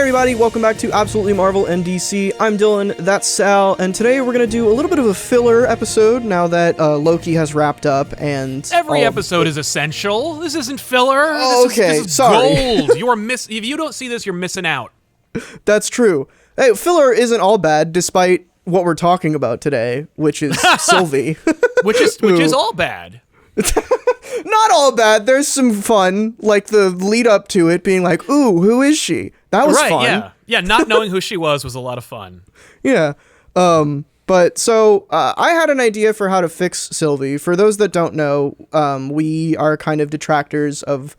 everybody, welcome back to Absolutely Marvel and DC. I'm Dylan, that's Sal, and today we're going to do a little bit of a filler episode now that Loki has wrapped up, and... Every episode is essential. This isn't filler. Oh, this is sorry. Gold. If you don't see this, you're missing out. That's true. Hey, filler isn't all bad, despite what we're talking about today, which is Sylvie. which is all bad. Not all bad. There's some fun, like the lead up to it being like, ooh, who is she? That was fun. Right, yeah. Not knowing who she was a lot of fun. Yeah. But so I had an idea for how to fix Sylvie. For those that don't know, we are kind of detractors of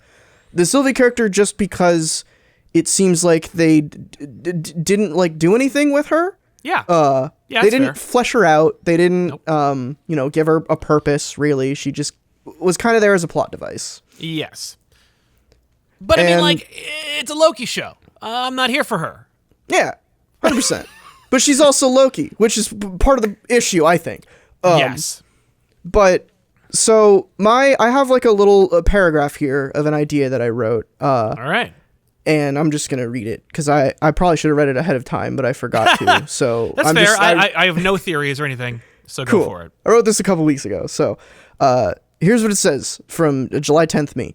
the Sylvie character just because it seems like they didn't like do anything with her. Yeah. They didn't flesh her out. They didn't, Nope. give her a purpose, really. She just was kind of there as a plot device. Yes. But I mean, it's a Loki show. I'm not here for her. Yeah, 100%. But she's also Loki, which is part of the issue, I think. Yes. But so I have like a little paragraph here of an idea that I wrote. All right. And I'm just going to read it because I probably should have read it ahead of time, but I forgot to. So That's fair. I have no theories or anything, so cool. Go for it. I wrote this a couple weeks ago. So here's what it says from July 10th me.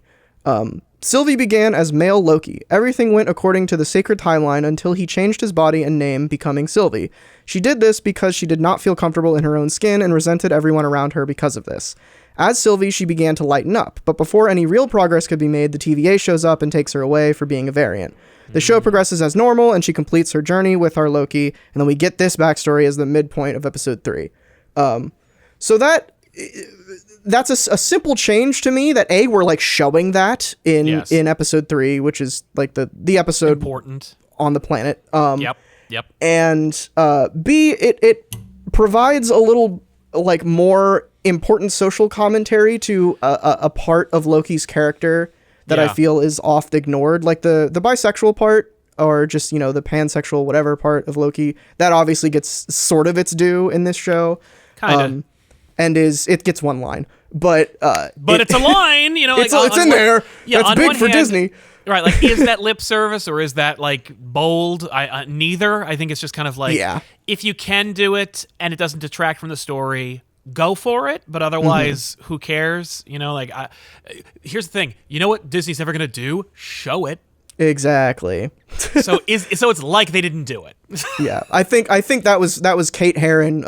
Sylvie began as male Loki. Everything went according to the sacred timeline until he changed his body and name, becoming Sylvie. She did this because she did not feel comfortable in her own skin and resented everyone around her because of this. As Sylvie, she began to lighten up, but before any real progress could be made, the TVA shows up and takes her away for being a variant. The show progresses as normal, and she completes her journey with our Loki, and then we get this backstory as the midpoint of episode 3. So that's a simple change to me that we're like showing that in episode 3, which is like the episode important on the planet. Yep. And B, it provides a little like more important social commentary to a part of Loki's character that I feel is oft ignored, like the bisexual part, or just, the pansexual whatever part of Loki that obviously gets sort of its due in this show. Kind of. And it gets one line, but it's a line, it's in there. Yeah, that's big for Disney, right? Like, is that lip service or is that like bold? Neither. I think it's just kind of like, if you can do it and it doesn't detract from the story, go for it. But otherwise, who cares? Here's the thing. You know what Disney's never gonna do? Show it. Exactly. So it's like they didn't do it. Yeah, I think that was Kate Herron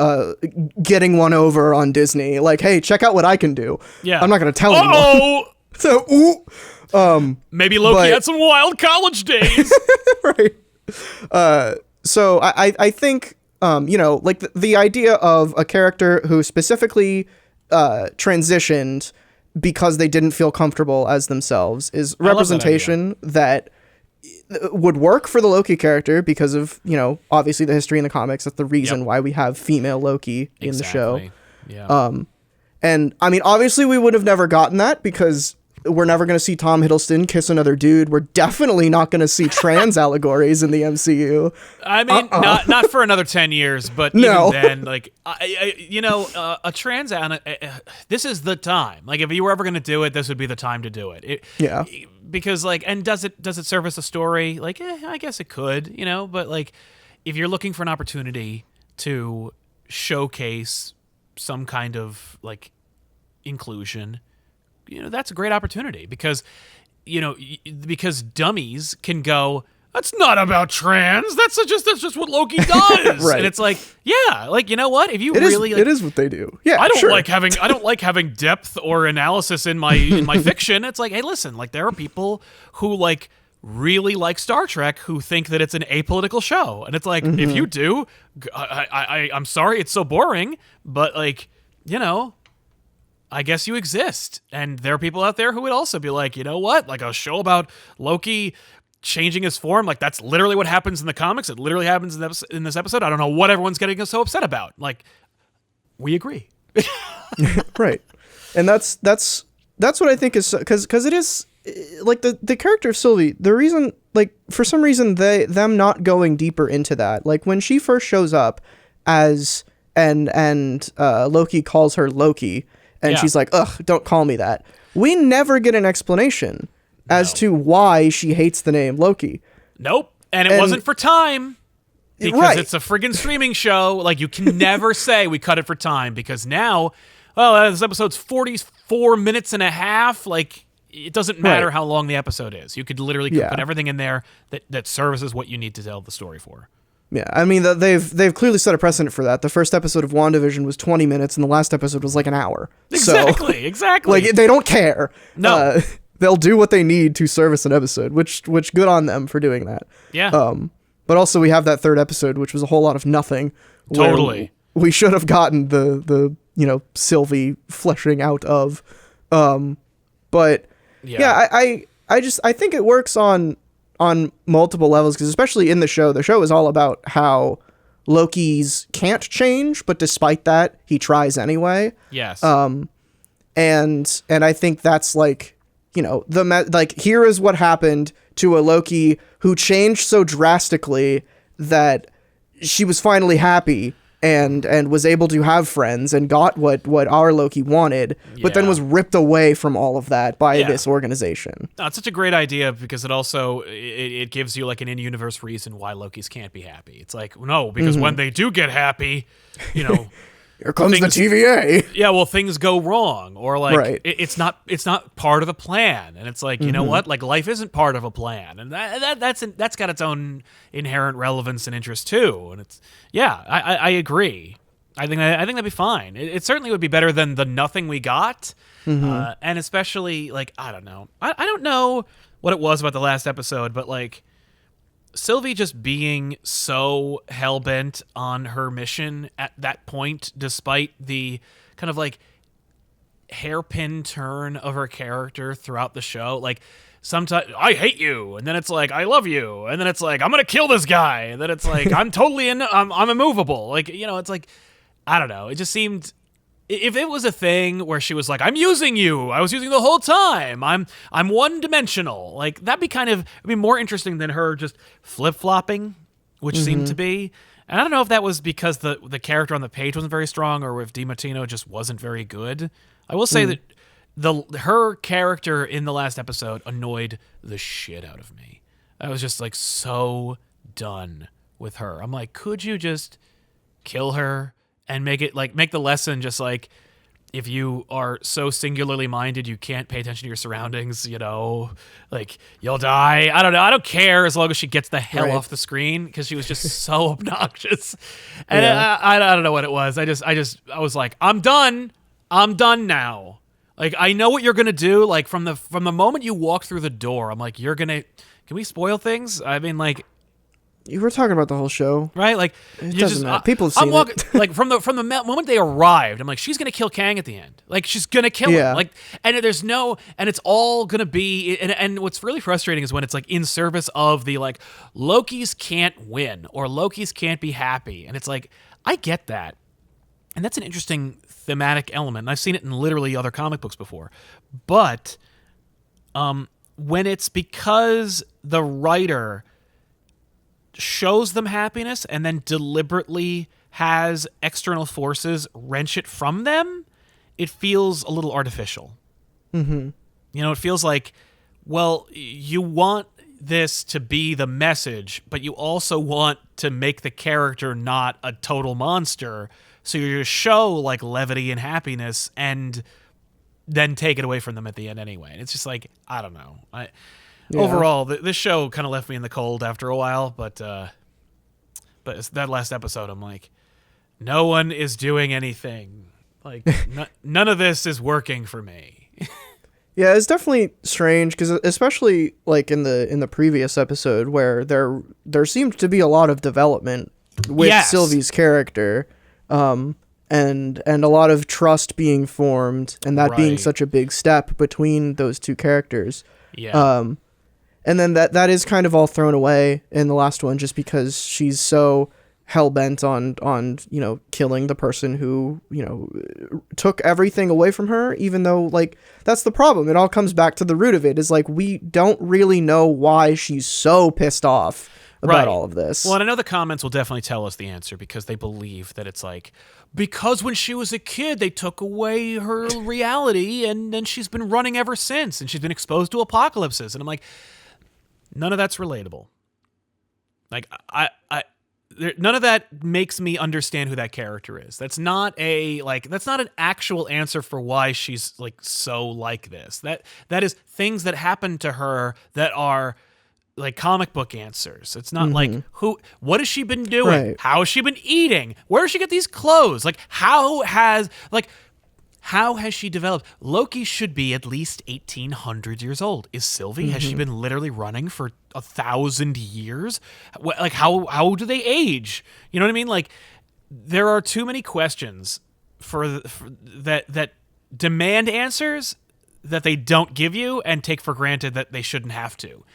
getting one over on Disney. Like, hey, check out what I can do. Yeah, I'm not gonna tell anyone. So, maybe Loki had some wild college days. Right. So I think like the idea of a character who specifically transitioned because they didn't feel comfortable as themselves is representation that would work for the Loki character because of, obviously the history in the comics. That's the reason why we have female Loki in the show. Yeah. And I mean, obviously we would have never gotten that because we're never going to see Tom Hiddleston kiss another dude. We're definitely not going to see trans allegories in the MCU. I mean, not for another 10 years, but even then, like, a trans, this is the time. Like, if you were ever going to do it, this would be the time to do it. Because, like, and does it service a story? Like, I guess it could, but, like, if you're looking for an opportunity to showcase some kind of, like, inclusion, that's a great opportunity because dummies can go, that's not about trans. That's just what Loki does. Right. And it's like, yeah, like, you know what? If you it is what they do. Yeah. I don't like having depth or analysis in my fiction. It's like, hey, listen, like there are people who like really like Star Trek who think that it's an apolitical show. And it's like, if you do, I'm sorry, it's so boring, but like, I guess you exist. And there are people out there who would also be like, you know what? Like a show about Loki changing his form. Like that's literally what happens in the comics. It literally happens in this episode. I don't know what everyone's getting so upset about. Like, we agree. Right. And that's what I think is, because it is like the character of Sylvie, the reason, like for some reason them not going deeper into that, like when she first shows up as and Loki calls her Loki, and she's like, ugh, don't call me that. We never get an explanation as to why she hates the name Loki. Nope. And it wasn't for time. Because it's a friggin' streaming show. Like, you can never say we cut it for time, because now, this episode's 44 minutes and a half. Like, it doesn't matter how long the episode is. You could literally put everything in there that services what you need to tell the story for. Yeah, I mean, they've clearly set a precedent for that. The first episode of WandaVision was 20 minutes, and the last episode was like an hour. Exactly. Like, they don't care. No. They'll do what they need to service an episode, which good on them for doing that. Yeah. But also we have that third episode, which was a whole lot of nothing. Totally. We should have gotten the Sylvie fleshing out of. But I think it works on multiple levels, because especially in the show is all about how Loki's can't change, but despite that, he tries anyway. Yes. And I think that's like, here is what happened to a Loki who changed so drastically that she was finally happy and was able to have friends and got what our Loki wanted, but then was ripped away from all of that by this organization. No, it's such a great idea, because it also it gives you like an in-universe reason why Lokis can't be happy. It's like, no, because when they do get happy, here comes the TVA. Yeah, well, things go wrong, or like it's not part of the plan, and it's like, you know what, like life isn't part of a plan, and that's got its own inherent relevance and interest too. And it's I agree. I think that'd be fine. It certainly would be better than the nothing we got, and especially like I don't know what it was about the last episode, but like Sylvie just being so hell-bent on her mission at that point, despite the kind of like hairpin turn of her character throughout the show. Like, sometimes I hate you, and then it's like I love you, and then it's like I'm gonna kill this guy, and then it's like I'm totally I'm immovable. Like, it's like, I don't know. It just seemed, if it was a thing where she was like, I'm using you, I was using the whole time, I'm one-dimensional, like that'd be more interesting than her just flip-flopping, which seemed to be. And I don't know if that was because the character on the page wasn't very strong, or if DiMartino just wasn't very good. I will say that her character in the last episode annoyed the shit out of me. I was just like so done with her. I'm like, could you just kill her and make the lesson just like, if you are so singularly minded you can't pay attention to your surroundings, like you'll die. I don't know. I don't care as long as she gets the hell off the screen, because she was just so obnoxious. And I don't know what it was. I was like, I'm done now. Like, I know what you're gonna do. Like from the moment you walk through the door, I'm like, can we spoil things? I mean, like, you were talking about the whole show, right? Like, it doesn't matter. People have seen it. Like from the moment they arrived, I'm like, she's gonna kill Kang at the end. Like, she's gonna kill him. Like, and it's all gonna be. And what's really frustrating is when it's like in service of the like Loki's can't win or Loki's can't be happy, and it's like, I get that, and that's an interesting thematic element. And I've seen it in literally other comic books before, but when it's because the writer shows them happiness and then deliberately has external forces wrench it from them, it feels a little artificial. It feels like, well, you want this to be the message, but you also want to make the character not a total monster, so you just show like levity and happiness and then take it away from them at the end anyway. And it's just like, I don't know. Overall, this show kind of left me in the cold after a while, but it's that last episode, I'm like, no one is doing anything. Like, none of this is working for me. Yeah, it's definitely strange, because especially like in the previous episode, where there seemed to be a lot of development with Sylvie's character, and a lot of trust being formed, and that being such a big step between those two characters. Yeah. And then that is kind of all thrown away in the last one, just because she's so hell-bent on killing the person who, took everything away from her, even though, like, that's the problem. It all comes back to the root of it, is, like, we don't really know why she's so pissed off about all of this. Well, and I know the comments will definitely tell us the answer, because they believe that it's like, because when she was a kid, they took away her reality, and then she's been running ever since, and she's been exposed to apocalypses. And I'm like, none of that's relatable. Like none of that makes me understand who that character is. That's not an actual answer for why she's like so like this. That is things that happen to her that are like comic book answers. It's not like what has she been doing? Right. How has she been eating? Where does she get these clothes? Like how has she developed? Loki should be at least 1,800 years old. Is Sylvie? Has she been literally running for 1,000 years? Like how do they age? You know what I mean? Like there are too many questions for that demand answers that they don't give you and take for granted that they shouldn't have to.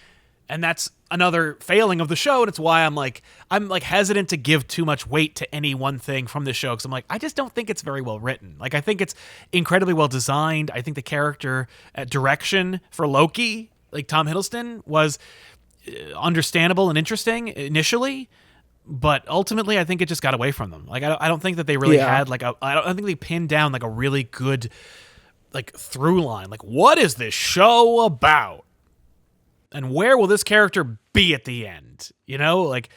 And that's another failing of the show, and it's why I'm hesitant to give too much weight to any one thing from the show, because I'm like, I just don't think it's very well written. Like, I think it's incredibly well designed. I think the character direction for Loki, like Tom Hiddleston, was understandable and interesting initially, but ultimately I think it just got away from them. Like, I don't think that they really had I don't think they pinned down like a really good like through line. Like, what is this show about? And where will this character be at the end? You know, like,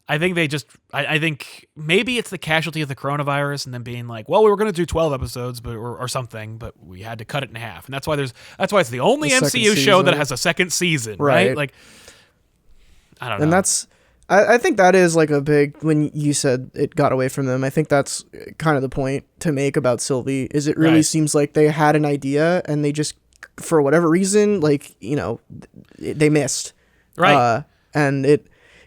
I think they just, I think maybe it's the casualty of the coronavirus and then being like, well, we were going to do 12 episodes, or something, but we had to cut it in half. And that's why it's the only MCU show that has a second season, right? Like, I don't know. And I think that is like a big, when you said it got away from them, I think that's kind of the point to make about Sylvie, is it really seems like they had an idea and they just, for whatever reason, like, you know, they missed. Right. And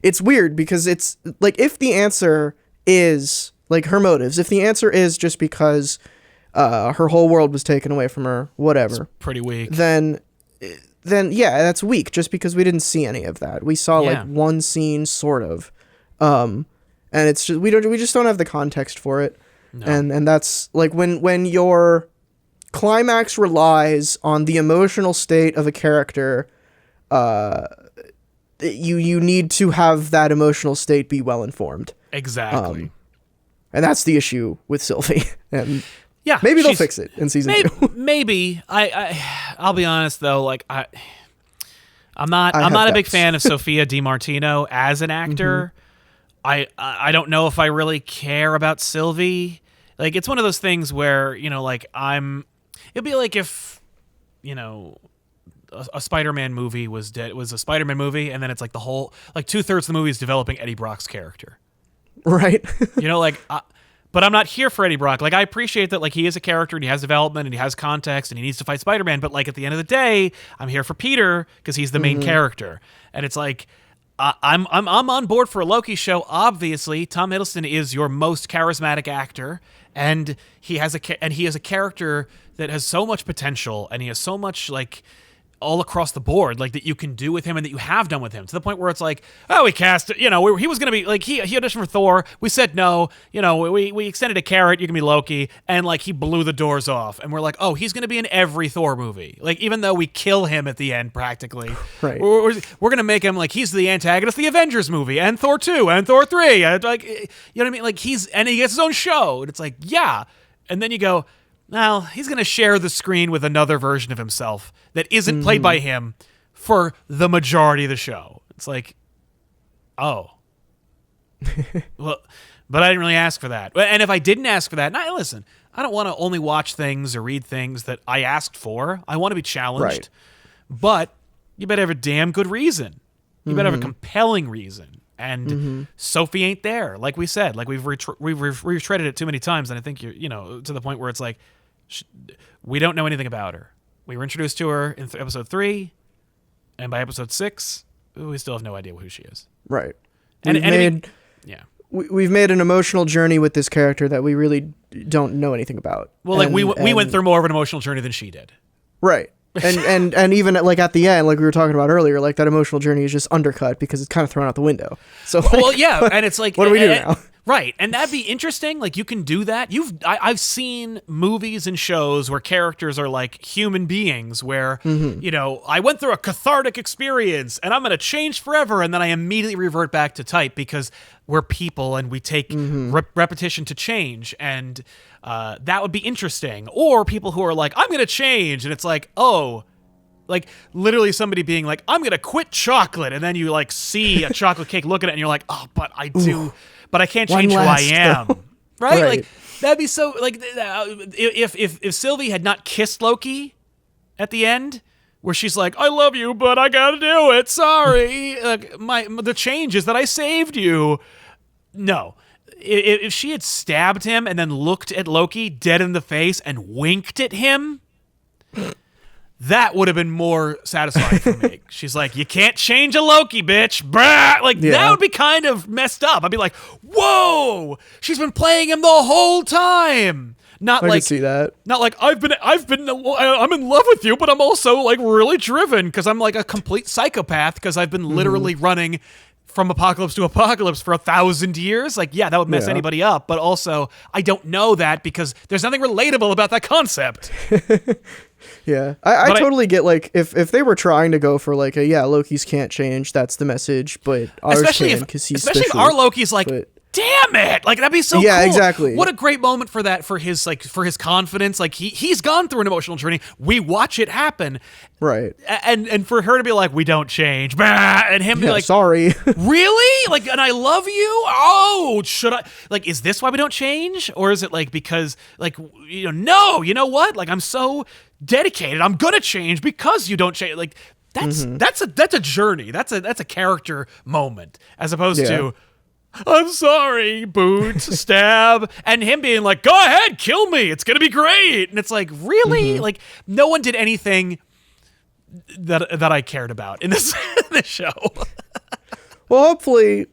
it's weird because it's like, if the answer is like her motives, if the answer is just because her whole world was taken away from her, whatever. It's pretty weak. Then yeah, that's weak just because we didn't see any of that. We saw like one scene sort of. And it's just, we just don't have the context for it. No. And that's like when your climax relies on the emotional state of a character, you need to have that emotional state be well informed. Exactly. And that's the issue with Sylvie. And yeah, maybe they'll fix it in season 2. Maybe. I'll be honest though, like I'm not a big fan of Sophia DiMartino as an actor. I don't know if I really care about Sylvie. Like, it's one of those things where, you know, like it'd be like if, you know, a Spider-Man movie was a Spider-Man movie, and then it's like the whole, like 2/3 of the movie is developing Eddie Brock's character. Right. You know, like, but I'm not here for Eddie Brock. Like, I appreciate that, like, he is a character and he has development and he has context and he needs to fight Spider-Man, but like at the end of the day, I'm here for Peter because he's the main character. And it's like, I'm on board for a Loki show. Obviously, Tom Hiddleston is your most charismatic actor, and he has a character that has so much potential, and he has so much like all across the board, like that you can do with him and that you have done with him, to the point where it's like, oh, we cast, you know, he was going to be like, he auditioned for Thor. We said no, you know, we extended a carrot. You can be Loki. And like, he blew the doors off. And we're like, oh, he's going to be in every Thor movie. Like, even though we kill him at the end, practically, right. We're going to make him like, he's the antagonist of the Avengers movie and Thor 2 and Thor 3. Like, you know what I mean? Like, and he gets his own show. And it's like, yeah. And then you go, well, he's going to share the screen with another version of himself that isn't played by him for the majority of the show. It's like, oh. Well, but I didn't really ask for that. And if I didn't ask for that, now listen, I don't want to only watch things or read things that I asked for. I want to be challenged. Right. But you better have a damn good reason. You better have a compelling reason. And Sophie ain't there, like we said. Like, we've retreaded it too many times, and I think you know, to the point where it's like, we don't know anything about her. We were introduced to her in episode 3, and by episode 6, we still have no idea who she is. Right. We've made an emotional journey with this character that we really don't know anything about. Well, like, we went through more of an emotional journey than she did. Right. And even like at the end, like we were talking about earlier, like that emotional journey is just undercut because it's kind of thrown out the window. So like, well, yeah, and it's like, what do we do now? Right, and that'd be interesting. Like, you can do that. I've seen movies and shows where characters are like human beings, where you know, I went through a cathartic experience and I'm gonna change forever, and then I immediately revert back to type because we're people and we take repetition to change, and that would be interesting. Or people who are like, I'm gonna change, and it's like, oh, like literally somebody being like, I'm gonna quit chocolate, and then you like see a chocolate cake, look at it, and you're like, oh, but I do, but I can't change who I am, right? Like that'd be so like if Sylvie had not kissed Loki at the end, where she's like, I love you, but I gotta do it. Sorry, like the change is that I saved you. No. If she had stabbed him and then looked at Loki dead in the face and winked at him, that would have been more satisfying for me. She's like, you can't change a Loki, bitch. Brah! Like, that would be kind of messed up. I'd be like, whoa, she's been playing him the whole time. Not I like can see that. Not like I'm in love with you, but I'm also like really driven because I'm like a complete psychopath because I've been literally running from apocalypse to apocalypse for 1,000 years. Like, yeah, that would mess anybody up. But also, I don't know that because there's nothing relatable about that concept. Yeah, I totally get like if they were trying to go for like Loki's can't change, that's the message, but ours can because he's especially special. If our Loki's like, damn it, like that'd be so cool. Yeah, exactly. What a great moment for that, for his confidence. Like he's gone through an emotional journey. We watch it happen, right? And for her to be like, we don't change, and him be like, sorry, really? Like, and I love you. Oh, should I? Like, is this why we don't change, or is it like because like no, you know what? Like, I'm so dedicated. I'm gonna change because you don't change. Like that's a journey. That's a character moment as opposed to, I'm sorry, boot, stab, and him being like, go ahead, kill me. It's going to be great. And it's like, really? Like, no one did anything that I cared about in this show. Well, hopefully,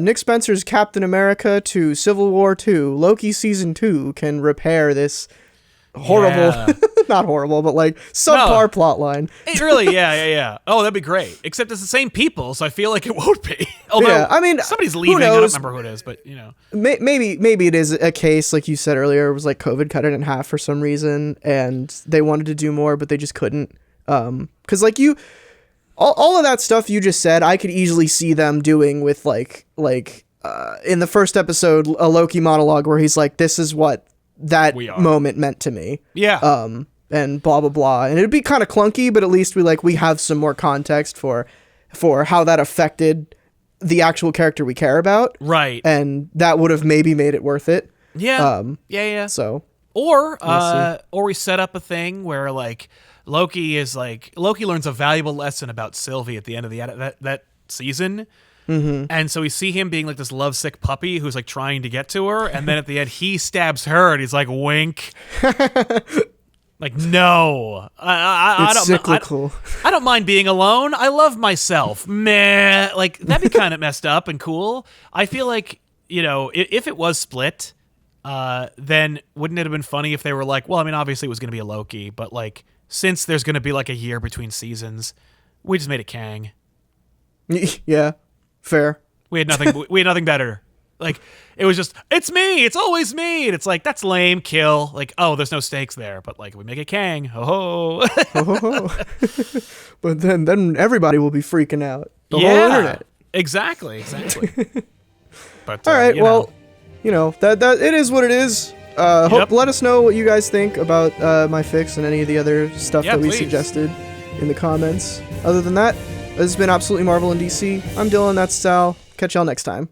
Nick Spencer's Captain America to Civil War 2, Loki Season 2 can repair this horrible, not horrible, but like subpar plot line. It really, yeah. Oh, that'd be great. Except it's the same people, so I feel like it won't be. Although, I mean, somebody's leaving. I don't remember who it is, but maybe it is a case like you said earlier. It was like COVID cut it in half for some reason, and they wanted to do more, but they just couldn't. Because like all of that stuff you just said, I could easily see them doing with like in the first episode, a Loki monologue where he's like, "This is what that moment meant to me." Yeah. And blah blah blah, and it'd be kind of clunky, but at least we have some more context for how that affected the actual character we care about, right? And that would have maybe made it worth it. Yeah. So, or we set up a thing where like Loki learns a valuable lesson about Sylvie at the end of that season. And so we see him being like this lovesick puppy who's like trying to get to her, and then at the end he stabs her, and he's like, wink. Like, no, I don't. Cyclical. I don't mind being alone. I love myself. Meh. Like that'd be kind of messed up and cool. I feel like if it was split, then wouldn't it have been funny if they were like, well, I mean, obviously it was going to be a Loki, but like since there's going to be like a year between seasons, we just made it Kang. Yeah. Fair. We had nothing better. Like it was just, it's me. It's always me. And it's like, that's lame. Kill. Like, oh, there's no stakes there. But like, we make it Kang. Ho ho. But then everybody will be freaking out. The whole internet. Exactly. But all right. Well, that it is what it is. Let us know what you guys think about my fix and any of the other stuff that we suggested in the comments. Other than that, this has been Absolutely Marvel in DC. I'm Dylan, that's Sal. Catch y'all next time.